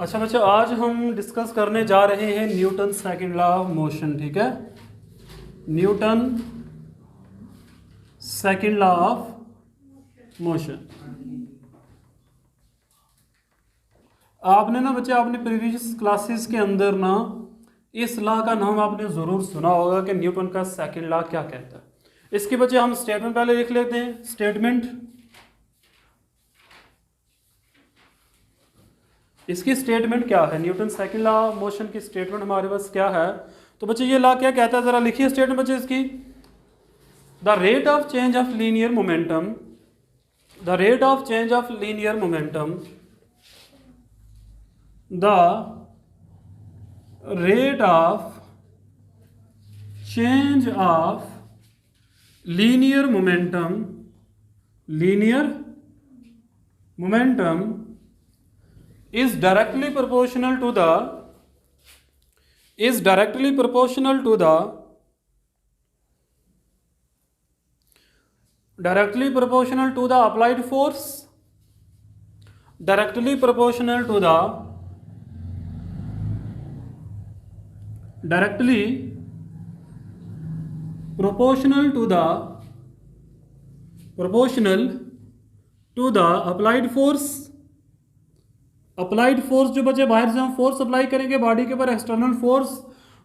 अच्छा बच्चों, आज हम डिस्कस करने जा रहे हैं Newton second law of motion. ठीक है, Newton second law of motion. आपने ना बच्चे अपने प्रीवियस क्लासेस के अंदर ना इस लॉ का नाम आपने ज़रूर सुना होगा कि न्यूटन का सेकंड लॉ क्या कहता है। इसके बच्चे हम स्टेटमेंट पहले लिख लेते हैं। स्टेटमेंट, इसकी स्टेटमेंट क्या है? Newton second law of motion की स्टेटमेंट हमारे पास क्या है? तो बच्चे ये लॉ क्या कहता है, जरा लिखिए स्टेटमेंट बच्चे इसकी। The rate of change of linear momentum, the rate of change of linear momentum, the rate of change of linear momentum, linear momentum is directly proportional to the applied force, directly proportional to the applied force। Applied force जो बचे, बाहर से हम force apply करेंगे body के ऊपर, external force.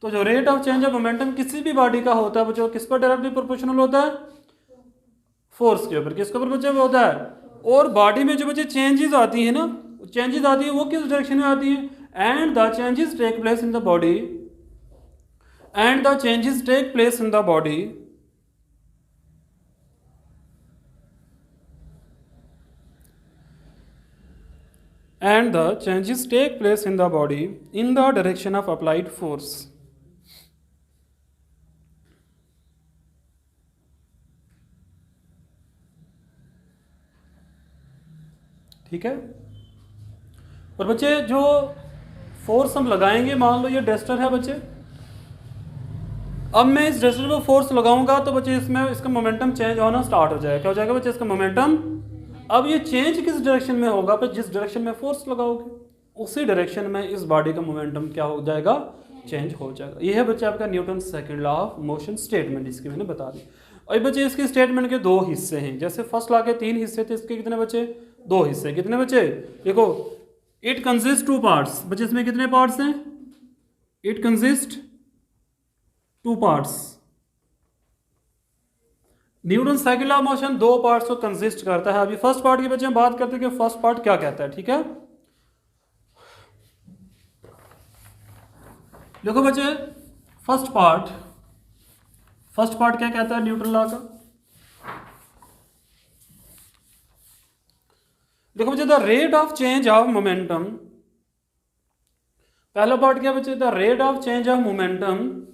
तो जो rate of change of momentum किसी भी बॉडी का होता है बच्चों, किस पर डायरेक्टली प्रोपोर्शनल होता है? फोर्स के ऊपर। किसके ऊपर बच्चे होता है? और बॉडी में जो बच्चे चेंजेस आती है ना, चेंजेस आती है वो किस डायरेक्शन में आती है? And the changes take place in the body, and the changes take place in the body, and the changes take place in the body in the direction of applied force। ठीक है। और बच्चे जो force हम लगाएंगे, मान लो ये duster है बच्चे, अब मैं इस डस्टर पर फोर्स लगाऊंगा तो बच्चे इसमें इसका मोमेंटम चेंज होना स्टार्ट हो जाएगा। क्या हो जाएगा बच्चे? इसका मोमेंटम। अब ये चेंज किस डायरेक्शन में होगा? पर जिस डायरेक्शन में फोर्स लगाओगे उसी डायरेक्शन में इस बॉडी का मोमेंटम क्या हो जाएगा? चेंज हो जाएगा। ये है बच्चे आपका Newton second law of motion statement, इसकी मैंने बता दी। और बच्चे इसके स्टेटमेंट के दो हिस्से हैं। जैसे फर्स्ट लॉ के 3 हिस्से थे, इसके कितने बच्चे? 2 हिस्से। कितने बच्चे? देखो, इट कंसिस्ट 2 पार्ट्स। बच्चे इसमें कितने पार्ट्स हैं? It consist 2 parts. Newton second law of motion 2 parts को कंसिस्ट करता है। अभी फर्स्ट पार्ट की बच्चे हम बात करते हैं कि फर्स्ट पार्ट क्या कहता है। ठीक है, देखो बच्चे, फर्स्ट पार्ट क्या कहता है न्यूटन लॉ का? देखो बच्चे, the rate of change of momentum. पहला पार्ट क्या बच्चे? The rate of change of momentum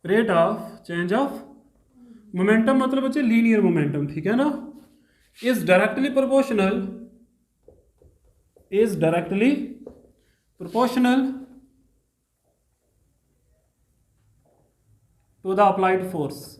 rate of change of momentum मतलब बच्चे लीनियर मोमेंटम। ठीक है ना? Is directly proportional to the applied force.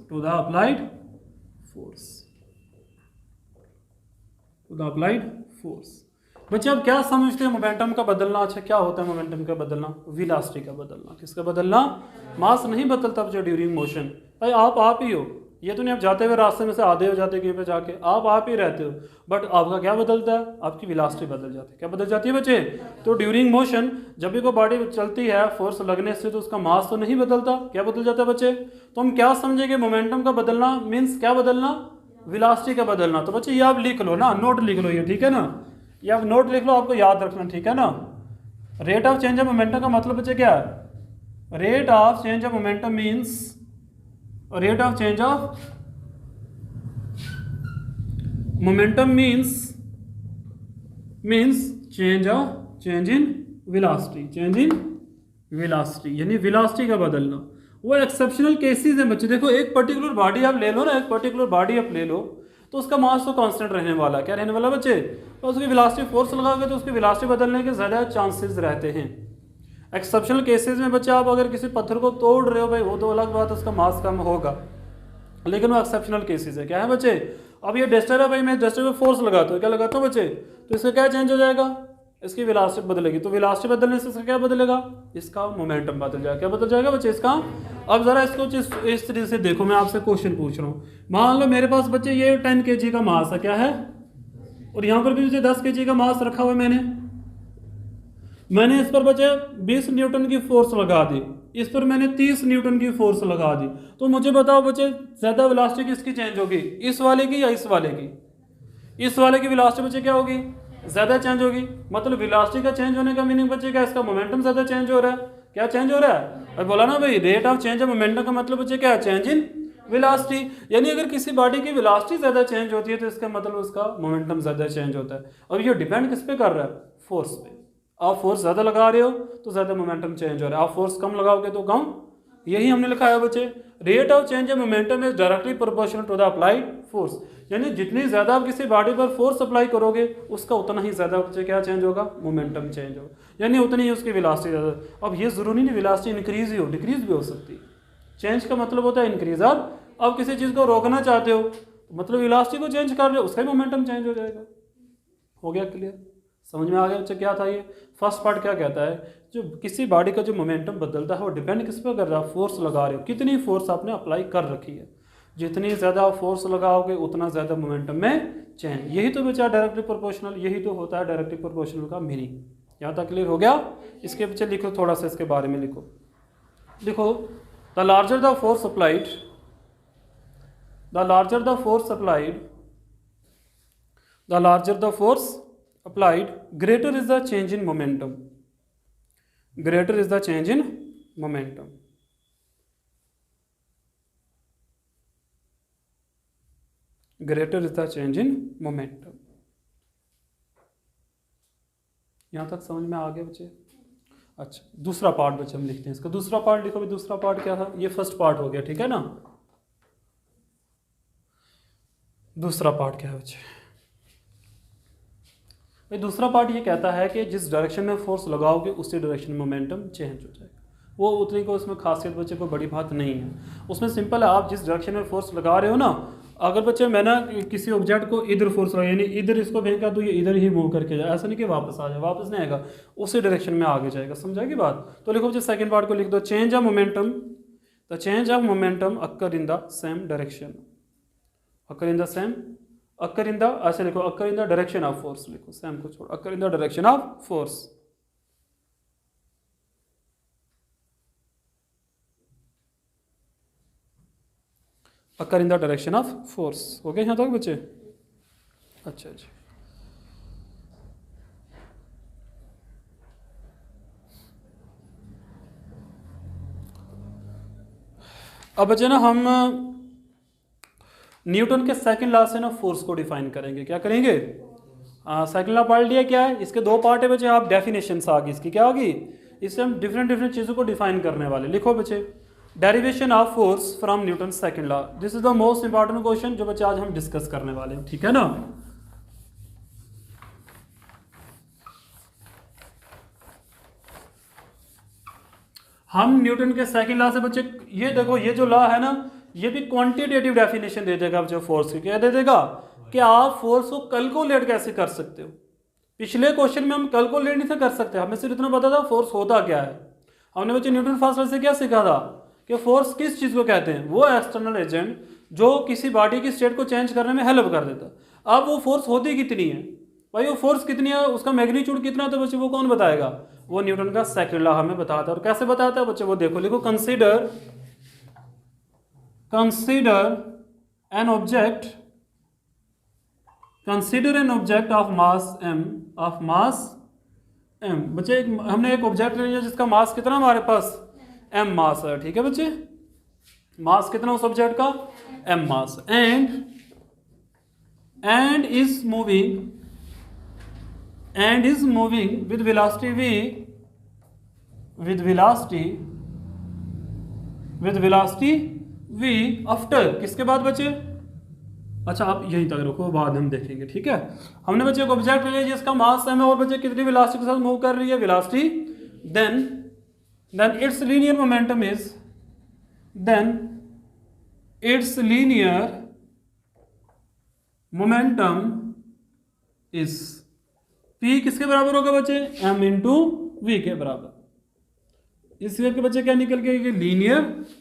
बच्चे अब क्या समझते हैं मोमेंटम का बदलना? अच्छा, क्या होता है मोमेंटम का बदलना? वेलोसिटी का बदलना। किसका बदलना? मास नहीं बदलता बच्चे ड्यूरिंग मोशन। भाई आप ही हो, ये तो नहीं आप जाते हुए रास्ते में से आधे हो जाते कहीं पे जाके, आप ही रहते हो, बट आपका क्या बदलता है? आपकी वेलोसिटी बदल जाती है। क्या बदल जाती है बच्चे? तो ड्यूरिंग मोशन जब भी कोई बॉडी चलती है फोर्स लगने से, तो उसका मास तो नहीं बदलता। क्या बदल जाता है बच्चे? तो हम क्या समझेंगे? मोमेंटम का बदलना मीन्स क्या बदलना? वेलोसिटी का बदलना। तो बच्चे ये आप लिख लो ना, नोट लिख लो ये। ठीक है ना, ये आप नोट लिख लो, आपको याद रखना। ठीक है ना? Rate of change of momentum का मतलब बच्चे क्या है? Rate of change of momentum means rate of change of momentum means change in velocity, यानी वेलोसिटी का बदलना। वो एक्सेप्शनल केसेस हैं बच्चे। देखो, एक पर्टिकुलर बॉडी आप ले लो ना, तो उसका मास तो कांस्टेंट रहने वाला। क्या रहने वाला बच्चे? तो उसकी वेलोसिटी फोर्स लगाओगे तो उसकी वेलोसिटी बदलने के ज़्यादा चांसेस रहते हैं। एक्सेप्शनल केसेस में बच्चे आप अगर किसी पत्थर को तोड़ रहे हो भाई, वो तो अलग बात है, उसका मास कम होगा। लेकिन वो एक्सेप्शनल केसेस है। क्या है बच्चे, अब ये डस्टर है भाई, मैं डस्टर पे फोर्स लगाता हूँ, क्या लगाता हूँ बच्चे, तो इसका क्या चेंज हो जाएगा, इसकी वेलोसिटी बदलेगी। तो वेलोसिटी बदलने से इसका क्या बदलेगा, इसका मोमेंटम बदल जाएगा। क्या बदल जाएगा बच्चे, इसका। अब जरा इसको इस तरीके से देखो, मैं आपसे क्वेश्चन पूछ रहा हूँ। मान लो मेरे पास बच्चे ये 10 kg का मास है, क्या है, और यहाँ पर भी मुझे 10 kg का मास रखा हुआ है मैंने इस पर बच्चे 20 न्यूटन की फोर्स लगा दी, इस पर मैंने 30 न्यूटन की फोर्स लगा दी। तो मुझे बताओ बच्चे, ज्यादा वेलोसिटी किसकी चेंज होगी, इस वाले की या इस वाले की। इस वाले की वेलोसिटी बच्चे क्या होगी, ज्यादा चेंज होगी। मतलब वेलोसिटी का चेंज होने का मीनिंग बच्चे क्या, इसका मोमेंटम ज्यादा चेंज हो रहा है। क्या चेंज हो रहा है, अब बोला ना भाई, rate of change of momentum का मतलब बच्चे क्या है, चेंज इन वेलोसिटी। यानी अगर किसी बॉडी की वेलोसिटी ज्यादा चेंज होती है तो इसका मतलब उसका मोमेंटम ज्यादा चेंज होता है। और ये डिपेंड किस पे कर रहा है, फोर्स पे। आप फोर्स ज्यादा लगा रहे हो तो ज्यादा मोमेंटम चेंज हो रहा है, आप फोर्स कम लगाओगे तो कम। यही हमने लिखा है बच्चे, rate of change of momentum is directly proportional to the applied force. यानी जितनी ज्यादा आप किसी बॉडी पर फोर्स अप्लाई करोगे उसका उतना ही ज्यादा बच्चे क्या चेंज होगा, मोमेंटम चेंज होगा, यानी उतनी ही उसकी वेलोसिटी ज्यादा। अब ये जरूरी नहीं वेलोसिटी इंक्रीज ही हो, डिक्रीज भी हो सकती है। चेंज का मतलब होता है इंक्रीज। अब किसी चीज को रोकना चाहते हो मतलब वेलोसिटी को चेंज कर रहे हो, उसका ही मोमेंटम चेंज हो जाएगा। हो गया क्लियर, समझ में आ गया बच्चे क्या था ये। फर्स्ट पार्ट क्या कहता है, जो किसी बॉडी का जो मोमेंटम बदलता है वो डिपेंड किस पर कर रहा है, फोर्स लगा रहे हो, कितनी फोर्स आपने अप्लाई कर रखी है। जितनी ज़्यादा फोर्स लगाओगे उतना ज़्यादा मोमेंटम में चेंज। यही तो बचा डायरेक्टली प्रोपोर्शनल, यही तो होता है डायरेक्टली प्रोपोर्शनल का मीनिंग। यहाँ तक क्लियर हो गया। इसके पीछे लिखो थोड़ा सा, इसके बारे में लिखो। देखो, the larger the force applied, the larger the force applied, the larger the force applied, greater is the change in momentum, greater is the change in momentum, greater is the change in momentum। यहाँ तक समझ में आ गया बच्चे। अच्छा, दूसरा part बच्चे हम लिखते हैं इसका। दूसरा पार्ट लिखो भाई, दूसरा पार्ट क्या था, ये फर्स्ट पार्ट हो गया, ठीक है ना। दूसरा पार्ट क्या है बच्चे, भाई दूसरा पार्ट ये कहता है कि जिस डायरेक्शन में फोर्स लगाओगे उसी डायरेक्शन में मोमेंटम चेंज हो जाएगा। वो उतनी को उसमें खासियत बच्चे को बड़ी बात नहीं है। उसमें सिंपल है, आप जिस डायरेक्शन में फोर्स लगा रहे हो ना, अगर बच्चे मैं ना किसी ऑब्जेक्ट को इधर फोर्स लगा, यानी इधर इसको फेंका तो ये इधर ही मूव करके जाए, ऐसा नहीं कि वापस आ जाए, वापस नहीं आएगा, उसी डायरेक्शन में आगे जाएगा। समझाएगी बात। तो लिखो बच्चे सेकंड पार्ट को लिख दो, change of momentum, the change of momentum occur in the same direction, occur in the same, occur in the, ऐसे लिखो, occur in the direction of force लिखो, सेम को छोड़ो, occur in the direction of force. Occur in the direction of force. हो गया यहाँ तक बच्चे। अच्छा अच्छा, अब बच्चे ना हम न्यूटन के सेकंड लॉ से ना फोर्स को डिफाइन करेंगे। क्या करेंगे, सेकंड लॉ पढ़ लिया क्या है, इसके दो पार्ट है बच्चे। आप डेफिनेशन आ गई इसकी, क्या होगी, इससे हम डिफरेंट चीज़ों को डिफाइन करने वाले। लिखो बच्चे, derivation of force from Newton second law. This is the most important question जो बच्चे आज हम डिस्कस करने वाले हैं, ठीक है ना। हम न्यूटन के सेकंड लॉ से बच्चे, ये देखो ये जो लॉ है ना, ये भी क्वांटिटेटिव डेफिनेशन दे देगा बच्चे फोर्स की। क्या दे देगा कि आप फोर्स को कैलकुलेट कैसे कर सकते हो। पिछले क्वेश्चन में हम कैलकुलेट नहीं कर सकते, हमें सिर्फ इतना पता था फोर्स होता क्या है। हमने बच्चे न्यूटन फर्स्ट लॉ से क्या सीखा था कि फोर्स किस चीज़ को कहते हैं, वो एक्सटर्नल एजेंट जो किसी बॉडी की स्टेट को चेंज करने में हेल्प कर देता। अब वो फोर्स होती कितनी है भाई, वो फोर्स कितनी है, उसका मैग्नीट्यूड कितना है, तो बच्चे वो कौन बताएगा, वो न्यूटन का सेकंड लॉ हमें बताता है। और कैसे बताता है बच्चे, वो देखो, लिखो, consider an object, consider an object of mass m, of mass m। बच्चे हमने एक ऑब्जेक्ट ले लिया जिसका मास कितना हमारे पास m मास है, ठीक है बच्चे। मास कितना उस ऑब्जेक्ट का, m mass, and is moving with velocity v, with velocity v after, किसके बाद बच्चे, अच्छा आप यहीं तक रखो, बाद हम देखेंगे, ठीक है। हमने बच्चे एक ऑब्जेक्ट ले लिया जिसका मास m है और बच्चे कितनी वेलोसिटी के साथ मूव कर रही है, velocity, then it's linear momentum is, then it's linear momentum is, P किसके बराबर होगा बच्चे, m इंटू वी के बराबर। इस वेव के बच्चे क्या निकल के लीनियर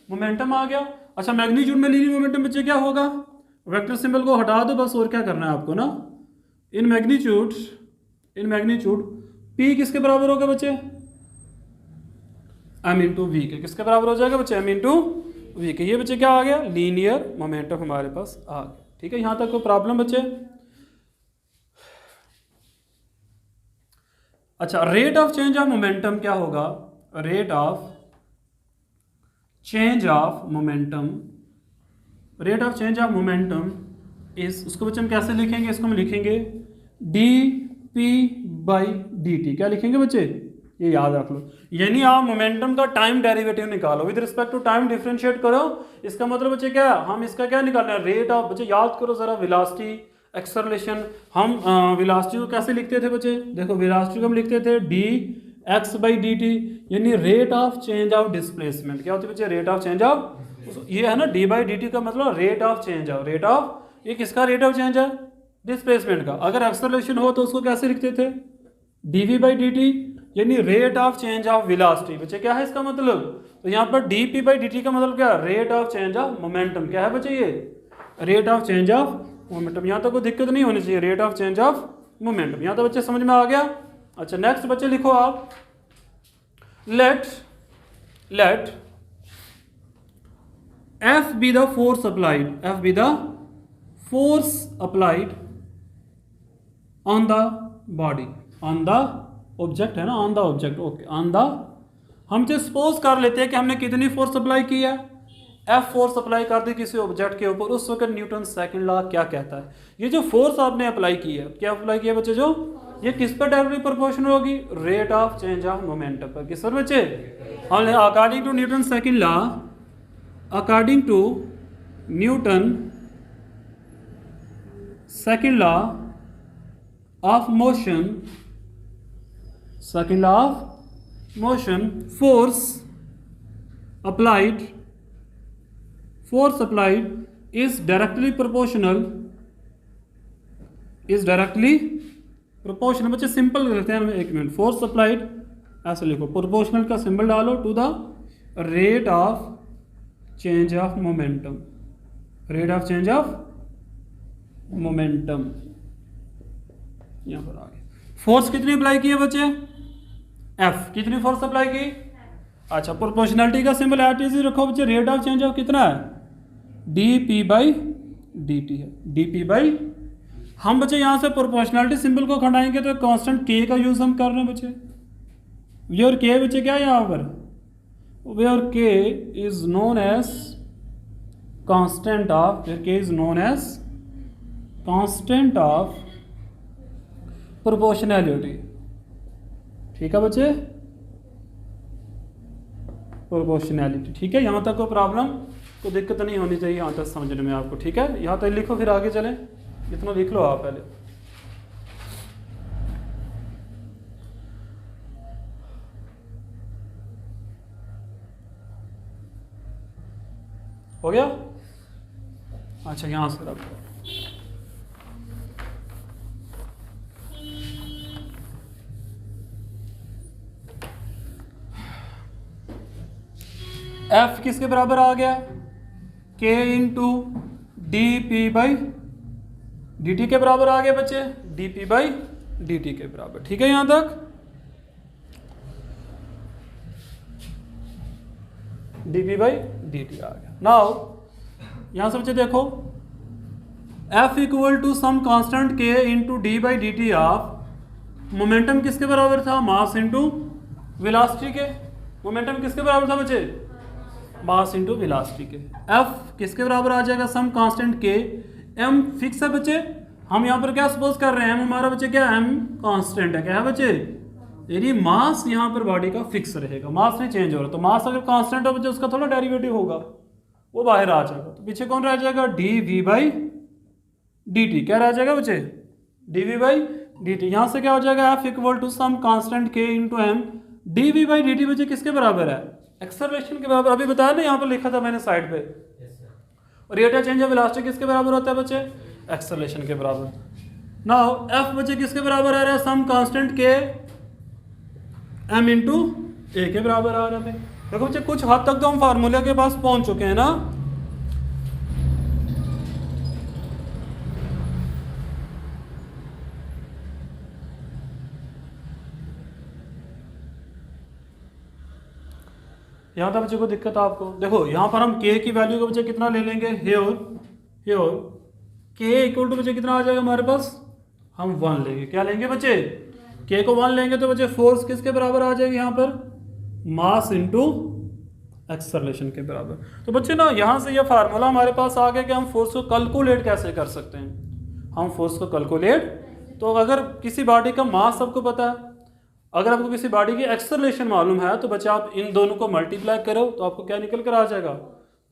मोमेंटम आ गया। अच्छा मैग्नीट्यूड में लीनियर मोमेंटम बच्चे क्या होगा, वेक्टर सिंबल को हटा दो बस, और क्या करना है आपको ना। इन मैग्नीट्यूड P किसके बराबर होगा बच्चे, m इंटू वी के। किसके बराबर हो जाएगा बच्चे, m इंटू वी के। ये बच्चे क्या आ गया, लीनियर मोमेंटम हमारे पास आ गया। ठीक है, यहां तक कोई प्रॉब्लम बच्चे। अच्छा rate of change of momentum क्या होगा, rate of change of momentum, rate of change of momentum इस, उसको बच्चे हम कैसे लिखेंगे, इसको हम लिखेंगे D P by D t. क्या लिखेंगे बच्चे, ये याद रख लो। यानी आप मोमेंटम का टाइम डेरिवेटिव निकालो, with respect to time differentiate करो। इसका मतलब बच्चे क्या, हम इसका क्या निकालना है, रेट ऑफ, बच्चे याद करो जरा, वेलोसिटी एक्सेलरेशन। हम वेलोसिटी को कैसे लिखते थे बच्चे, देखो वेलोसिटी को हम लिखते थे D X by D T, यानी rate of change of displacement. क्या होती है बच्चे, रेट ऑफ चेंज ऑफ, ये है ना डी बाई डी टी का मतलब rate of change of, rate of, ये किसका रेट ऑफ चेंज है, डिस्प्लेसमेंट का। अगर एक्सेलरेशन हो तो उसको कैसे लिखते थे, D we by D T, यानी rate of change of velocity. बच्चे क्या है इसका मतलब, तो यहाँ पर D P by D T का मतलब क्या, rate of change of momentum. क्या है बच्चे, ये rate of change of momentum. यहाँ तक कोई दिक्कत नहीं होनी चाहिए, rate of change of momentum. यहाँ तो बच्चे समझ में आ गया। अच्छा नेक्स्ट बच्चे लिखो आप, late F be the force applied, F be the force applied on the body, on the object है ना, on the object, okay, on the, हम जो सपोज कर लेते हैं कि हमने कितनी फोर्स अप्लाई की है, F फोर्स अप्लाई कर दी किसी ऑब्जेक्ट के ऊपर, उस वक्त न्यूटन सेकंड लॉ क्या कहता है। ये जो फोर्स आपने अप्लाई की है, क्या अप्लाई किया बच्चे, जो ये किस पर डायरेक्टली प्रोपोर्शनल होगी, rate of change of momentum पर। किस पर बच्चे, हमने according to Newton second law, according to Newton second law of motion, second law of motion, force applied is directly proportional, बच्चे सिंपल करते हैं, एक मिनट, फोर्स अप्लाइड ऐसे लिखो, प्रोपोर्शनल का सिंबल डालो, to the rate of change of momentum, rate of change of momentum. यहां पर आ गया। फोर्स कितनी अप्लाई की है बच्चे, F कितनी फोर्स अप्लाई की। अच्छा प्रोपोर्शनलिटी का सिंबल एट इज रखो बच्चे, रेट ऑफ चेंज ऑफ कितना है, D P by D T है, डी पी बाई। हम बच्चे यहां से प्रोपोर्शनलिटी सिंबल को खंडाएंगे तो कांस्टेंट के का यूज हम कर रहे हैं बच्चे, ये और के बच्चे क्या है यहाँ पर, where k is known as constant of, where k is known as constant of proportionality। ठीक है बच्चे, प्रोपोर्शनैलिटी। ठीक है, यहाँ तक कोई प्रॉब्लम, कोई दिक्कत नहीं होनी चाहिए यहाँ तक समझने में आपको। ठीक है, यहाँ तक लिखो फिर आगे चलें, इतना लिख लो आप पहले। हो गया। अच्छा यहां से रखो, F किसके बराबर आ गया, K into D P by D T के बराबर आ गया बच्चे, D P by D T के बराबर। ठीक है, यहां तक D P by D T आ गया। नाउ यहां से बच्चे देखो, F equal to some constant K into D by D T of, momentum किसके बराबर था, मास इंटू वेलोसिटी के। मोमेंटम किसके बराबर था बच्चे, मास इंटू वेलोसिटी के। F किसके बराबर आ जाएगा, some constant K, M fix है बच्चे। हम यहाँ पर क्या सपोज कर रहे हैं, M हमारा बच्चे क्या, M कांस्टेंट है, क्या है बच्चे, यानी मास यहाँ पर बॉडी का फिक्स रहेगा, मास नहीं चेंज हो रहा। तो मास अगर कांस्टेंट हो बच्चे, उसका थोड़ा डेरिवेटिव होगा, वो बाहर आ जाएगा। तो पीछे कौन रह जाएगा, d we by D t. क्या रह जाएगा बच्चे, d we by D t. यहाँ से क्या हो जाएगा, F equal to some constant K into M, d we by D t बच्चे किसके बराबर है, एक्सेलरेशन के बराबर। अभी बताया ना, यहाँ पर लिखा था मैंने साइड पे, rate of change of velocity किसके बराबर होता है बच्चे? एक्सेलरेशन के बराबर। नाउ एफ बच्चे किसके बराबर आ रहा है? सम कांस्टेंट के एम इंटू ए के बराबर आ रहा है। देखो बच्चे कुछ हद तक तो हम फार्मूले के पास पहुंच चुके हैं ना। यहाँ तक बच्चे को दिक्कत है आपको? देखो यहाँ पर हम k की वैल्यू को बच्चे कितना ले लेंगे? here k इक्वल टू बच्चे कितना आ जाएगा हमारे पास? हम 1 लेंगे। क्या लेंगे बच्चे? k को 1 लेंगे तो बच्चे फोर्स किसके बराबर आ जाएगी यहाँ पर? मास इनटू एक्सेलरेशन के बराबर। तो बच्चे ना यहाँ से ये फार्मूला हमारे पास आ गया कि हम फोर्स को कैलकुलेट कैसे कर सकते हैं। हम फोर्स को कैलकुलेट, तो अगर किसी बॉडी का मास आपको पता है, अगर आपको किसी बॉडी की एक्सेलरेशन मालूम है, तो बच्चे आप इन दोनों को मल्टीप्लाई करो तो आपको क्या निकल कर आ जाएगा?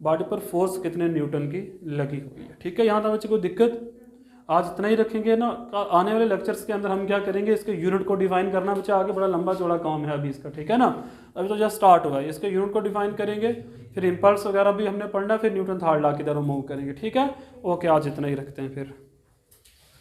बॉडी पर फोर्स कितने न्यूटन की लगी हुई है। ठीक है, यहाँ तक बच्चे कोई दिक्कत? आज इतना ही रखेंगे ना। आने वाले लेक्चर्स के अंदर हम क्या करेंगे, इसके यूनिट को डिफाइन करना बच्चे आगे बड़ा लंबा चौड़ा काम है अभी इसका। ठीक है ना, अभी तो जस्ट स्टार्ट हुआ है। इसके यूनिट को डिफाइन करेंगे, फिर इम्पल्स वगैरह भी हमने पढ़ना, फिर न्यूटन थर्ड लॉ की तरफ मूव करेंगे। ठीक है, ओके, आज इतना ही रखते हैं फिर।